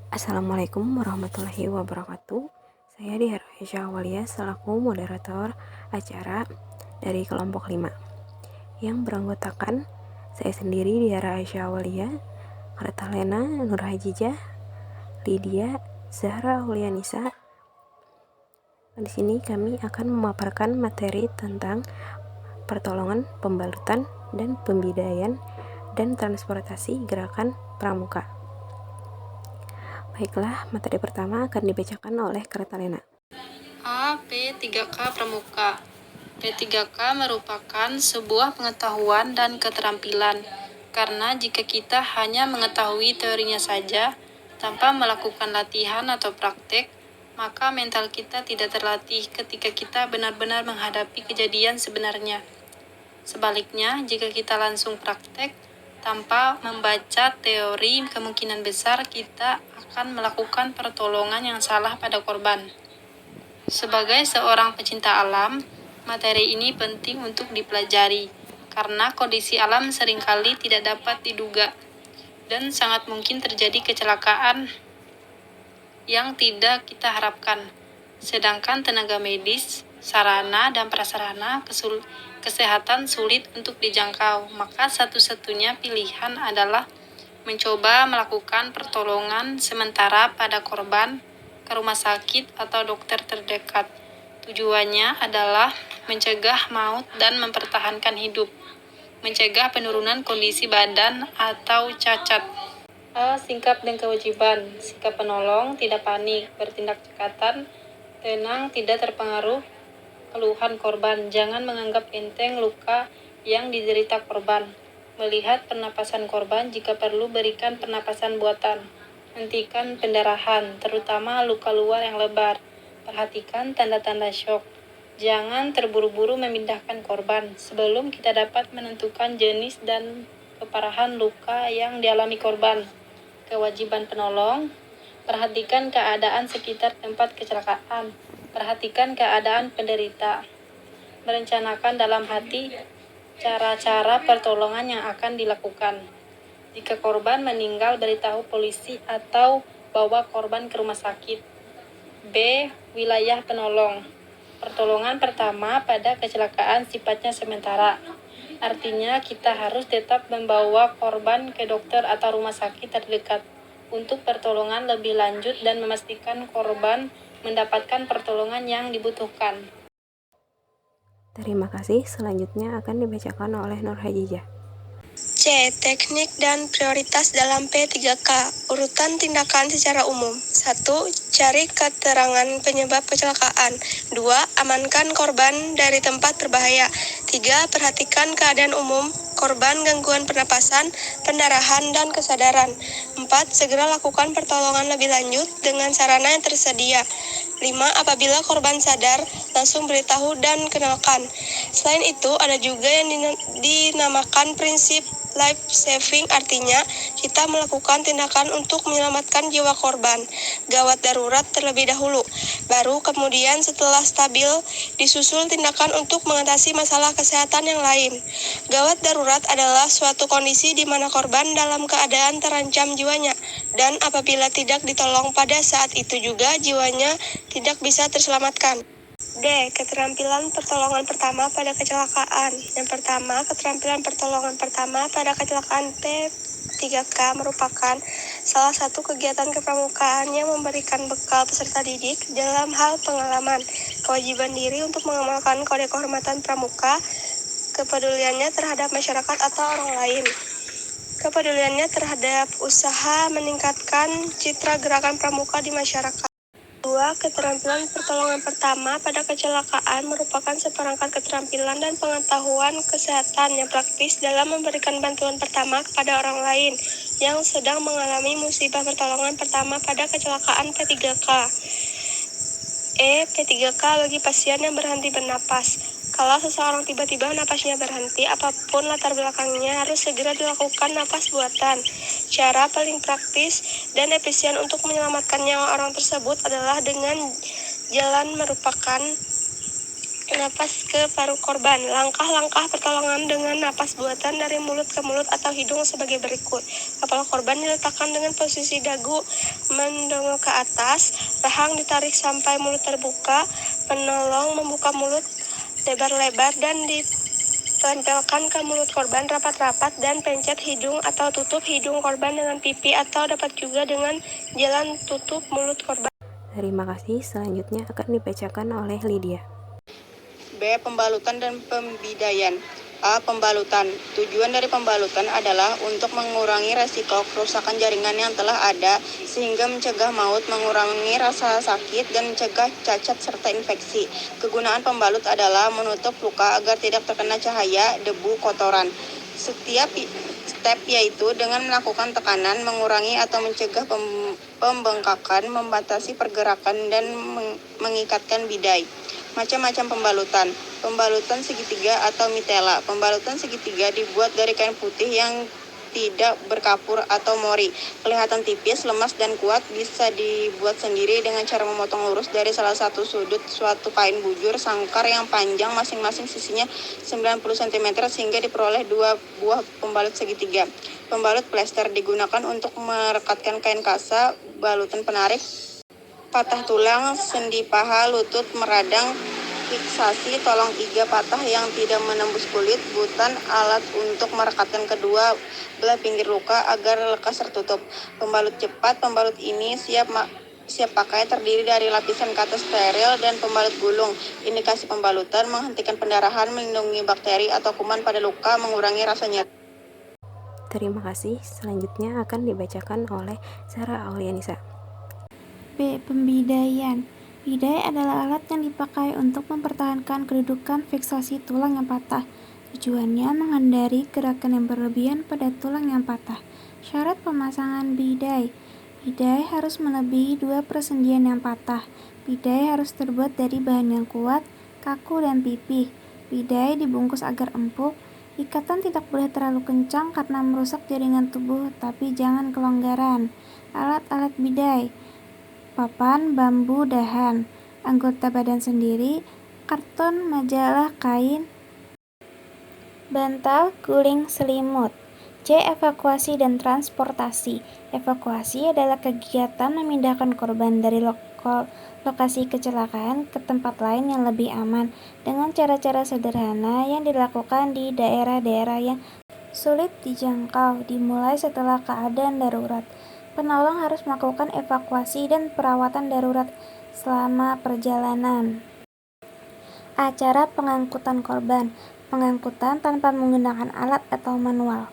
Assalamualaikum warahmatullahi wabarakatuh. Saya Diara Aisyah Walia selaku moderator acara dari kelompok 5 yang beranggotakan saya sendiri Diara Aisyah Walia, Kartalena Nur Hajijah, Lydia Zahra Hulianisa. Di sini kami akan memaparkan materi tentang pertolongan, pembalutan, dan pembidaian dan transportasi gerakan pramuka. Baiklah, materi pertama akan dibacakan oleh Kartalena. A. P3K Pramuka. P3K merupakan sebuah pengetahuan dan keterampilan, karena jika kita hanya mengetahui teorinya saja, tanpa melakukan latihan atau praktek, maka mental kita tidak terlatih ketika kita benar-benar menghadapi kejadian sebenarnya. Sebaliknya, jika kita langsung praktek, tanpa membaca teori, kemungkinan besar kita akan melakukan pertolongan yang salah pada korban. Sebagai seorang pecinta alam, materi ini penting untuk dipelajari, karena kondisi alam seringkali tidak dapat diduga, dan sangat mungkin terjadi kecelakaan yang tidak kita harapkan. Sedangkan tenaga medis, sarana dan prasarana kesehatan sulit untuk dijangkau, maka satu-satunya pilihan adalah mencoba melakukan pertolongan sementara pada korban ke rumah sakit atau dokter terdekat. Tujuannya adalah mencegah maut dan mempertahankan hidup, mencegah penurunan kondisi badan atau cacat. A. Sikap dan kewajiban. Sikap penolong, tidak panik, bertindak cekatan, tenang, tidak terpengaruh keluhan korban. Jangan menganggap enteng luka yang diderita korban. Melihat pernapasan korban, jika perlu berikan pernapasan buatan. Hentikan pendarahan, terutama luka luar yang lebar. Perhatikan tanda-tanda syok. Jangan terburu-buru memindahkan korban sebelum kita dapat menentukan jenis dan keparahan luka yang dialami korban. Kewajiban penolong, perhatikan keadaan sekitar tempat kecelakaan. Perhatikan keadaan penderita. Merencanakan dalam hati cara-cara pertolongan yang akan dilakukan. Jika korban meninggal, beritahu polisi atau bawa korban ke rumah sakit. B. Wilayah penolong. Pertolongan pertama pada kecelakaan sifatnya sementara. Artinya kita harus tetap membawa korban ke dokter atau rumah sakit terdekat untuk pertolongan lebih lanjut dan memastikan korban mendapatkan pertolongan yang dibutuhkan. Terima kasih. Selanjutnya akan dibacakan oleh Nur Hajijah. C. Teknik dan prioritas dalam P3K. Urutan tindakan secara umum. 1. Cari keterangan penyebab kecelakaan. 2. Amankan korban dari tempat berbahaya. 3. Perhatikan keadaan umum korban, gangguan pernapasan, pendarahan, dan kesadaran. 4. Segera lakukan pertolongan lebih lanjut dengan sarana yang tersedia. 5. Apabila korban sadar, langsung beritahu dan kenalkan. Selain itu, ada juga yang dinamakan prinsip life saving, artinya kita melakukan tindakan untuk menyelamatkan jiwa korban. Gawat darurat terlebih dahulu, baru kemudian setelah stabil disusul tindakan untuk mengatasi masalah kesehatan yang lain. Gawat darurat adalah suatu kondisi di mana korban dalam keadaan terancam jiwanya, dan apabila tidak ditolong pada saat itu juga jiwanya tidak bisa terselamatkan. D. Keterampilan pertolongan pertama pada kecelakaan. Yang pertama, keterampilan pertolongan pertama pada kecelakaan P3K merupakan salah satu kegiatan kepramukaan yang memberikan bekal peserta didik dalam hal pengalaman, kewajiban diri untuk mengamalkan kode kehormatan pramuka, kepeduliannya terhadap masyarakat atau orang lain, kepeduliannya terhadap usaha meningkatkan citra gerakan pramuka di masyarakat. 2. Keterampilan pertolongan pertama pada kecelakaan merupakan seperangkat keterampilan dan pengetahuan kesehatan yang praktis dalam memberikan bantuan pertama kepada orang lain yang sedang mengalami musibah. Pertolongan pertama pada kecelakaan P3K. P3K bagi pasien yang berhenti bernapas. Kalau seseorang tiba-tiba napasnya berhenti, apapun latar belakangnya harus segera dilakukan napas buatan. Cara paling praktis dan efisien untuk menyelamatkan nyawa orang tersebut adalah dengan jalan merupakan napas ke paru korban. Langkah-langkah pertolongan dengan napas buatan dari mulut ke mulut atau hidung sebagai berikut. Kepala korban diletakkan dengan posisi dagu mendongak ke atas, rahang ditarik sampai mulut terbuka, penolong membuka mulut lebar-lebar dan ditempelkan ke mulut korban rapat-rapat dan pencet hidung atau tutup hidung korban dengan pipi atau dapat juga dengan jalan tutup mulut korban. Terima kasih. Selanjutnya akan dibacakan oleh Lydia. B. Pembalutan dan pembidaian. A. Pembalutan. Tujuan dari pembalutan adalah untuk mengurangi resiko kerusakan jaringan yang telah ada, sehingga mencegah maut, mengurangi rasa sakit, dan mencegah cacat serta infeksi. Kegunaan pembalut adalah menutup luka agar tidak terkena cahaya, debu, kotoran. Setiap step yaitu dengan melakukan tekanan, mengurangi atau mencegah pembengkakan, membatasi pergerakan, dan mengikatkan bidai. Macam-macam pembalutan. Pembalutan segitiga atau mitela. Pembalutan segitiga dibuat dari kain putih yang tidak berkapur atau mori. Kelihatan tipis, lemas, dan kuat. Bisa dibuat sendiri dengan cara memotong lurus dari salah satu sudut suatu kain bujur sangkar yang panjang masing-masing sisinya 90 cm sehingga diperoleh 2 buah pembalut segitiga. Pembalut plester digunakan untuk merekatkan kain kasa, balutan penarik, patah tulang, sendi paha, lutut, meradang, fiksasi, tolong iga patah yang tidak menembus kulit, butan, alat untuk merekatkan kedua belah pinggir luka agar lekas tertutup. Pembalut cepat. Pembalut ini siap pakai, terdiri dari lapisan kata steril dan pembalut gulung. Indikasi pembalutan: menghentikan pendarahan, melindungi bakteri atau kuman pada luka, mengurangi rasa nyeri. Terima kasih. Selanjutnya akan dibacakan oleh Sarah Aulianisa. B. Pembidaian. Bidai adalah alat yang dipakai untuk mempertahankan kedudukan fiksasi tulang yang patah. Tujuannya menghindari gerakan yang berlebihan pada tulang yang patah. Syarat pemasangan bidai. Bidai harus melebihi 2 persendian yang patah. Bidai harus terbuat dari bahan yang kuat, kaku, dan pipih. Bidai dibungkus agar empuk. Ikatan tidak boleh terlalu kencang karena merusak jaringan tubuh, tapi jangan kelonggaran. Alat-alat bidai: papan, bambu, dahan, anggota badan sendiri, karton, majalah, kain, bantal, guling, selimut. C. Evakuasi dan transportasi. Evakuasi adalah kegiatan memindahkan korban dari lokasi kecelakaan ke tempat lain yang lebih aman dengan cara-cara sederhana yang dilakukan di daerah-daerah yang sulit dijangkau. Dimulai setelah keadaan darurat. Penolong harus melakukan evakuasi dan perawatan darurat selama perjalanan. Acara pengangkutan korban. Pengangkutan tanpa menggunakan alat atau manual.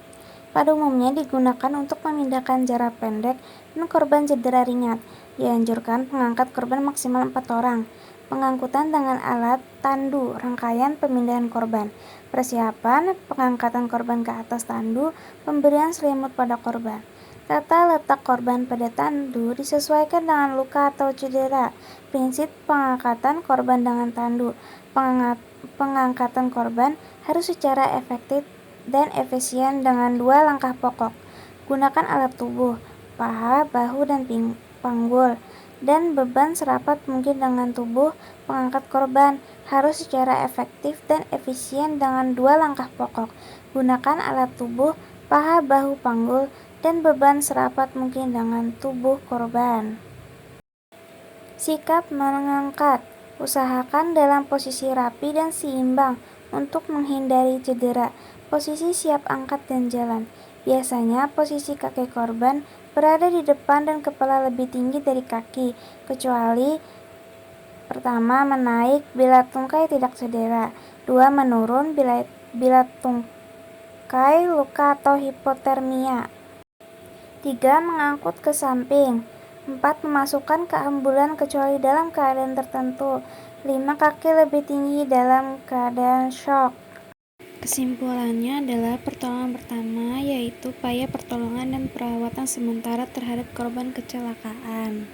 Pada umumnya digunakan untuk memindahkan jarak pendek dan korban cedera ringan. Dianjurkan pengangkat korban maksimal 4 orang. Pengangkutan dengan alat tandu, rangkaian pemindahan korban. Persiapan pengangkatan korban ke atas tandu, pemberian selimut pada korban. Tata letak korban pada tandu disesuaikan dengan luka atau cedera. Prinsip pengangkatan korban dengan tandu. Pengangkatan korban harus secara efektif dan efisien dengan 2 langkah pokok. Gunakan alat tubuh, paha, bahu, dan panggul, dan beban serapat mungkin dengan tubuh. Pengangkat korban harus secara efektif dan efisien dengan 2 langkah pokok. Gunakan alat tubuh, paha, bahu, panggul, dan beban serapat mungkin dengan tubuh korban. Sikap mengangkat. Usahakan dalam posisi rapi dan seimbang untuk menghindari cedera. Posisi siap angkat dan jalan. Biasanya posisi kaki korban berada di depan dan kepala lebih tinggi dari kaki, kecuali pertama menaik bila tungkai tidak cedera, 2 menurun bila tungkai luka atau hipotermia, 3 mengangkut ke samping, 4 memasukkan ke ambulan kecuali dalam keadaan tertentu, 5 kaki lebih tinggi dalam keadaan shock. Kesimpulannya adalah pertolongan pertama yaitu upaya pertolongan dan perawatan sementara terhadap korban kecelakaan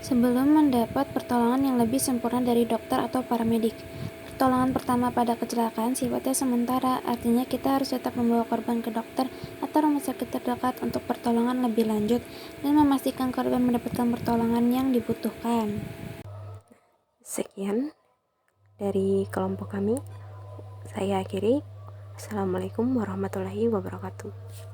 sebelum mendapat pertolongan yang lebih sempurna dari dokter atau paramedik. Pertolongan pertama pada kecelakaan sifatnya sementara, artinya kita harus tetap membawa korban ke dokter atau rumah sakit terdekat untuk pertolongan lebih lanjut dan memastikan korban mendapatkan pertolongan yang dibutuhkan. Sekian dari kelompok kami. Saya akhiri. Assalamualaikum warahmatullahi wabarakatuh.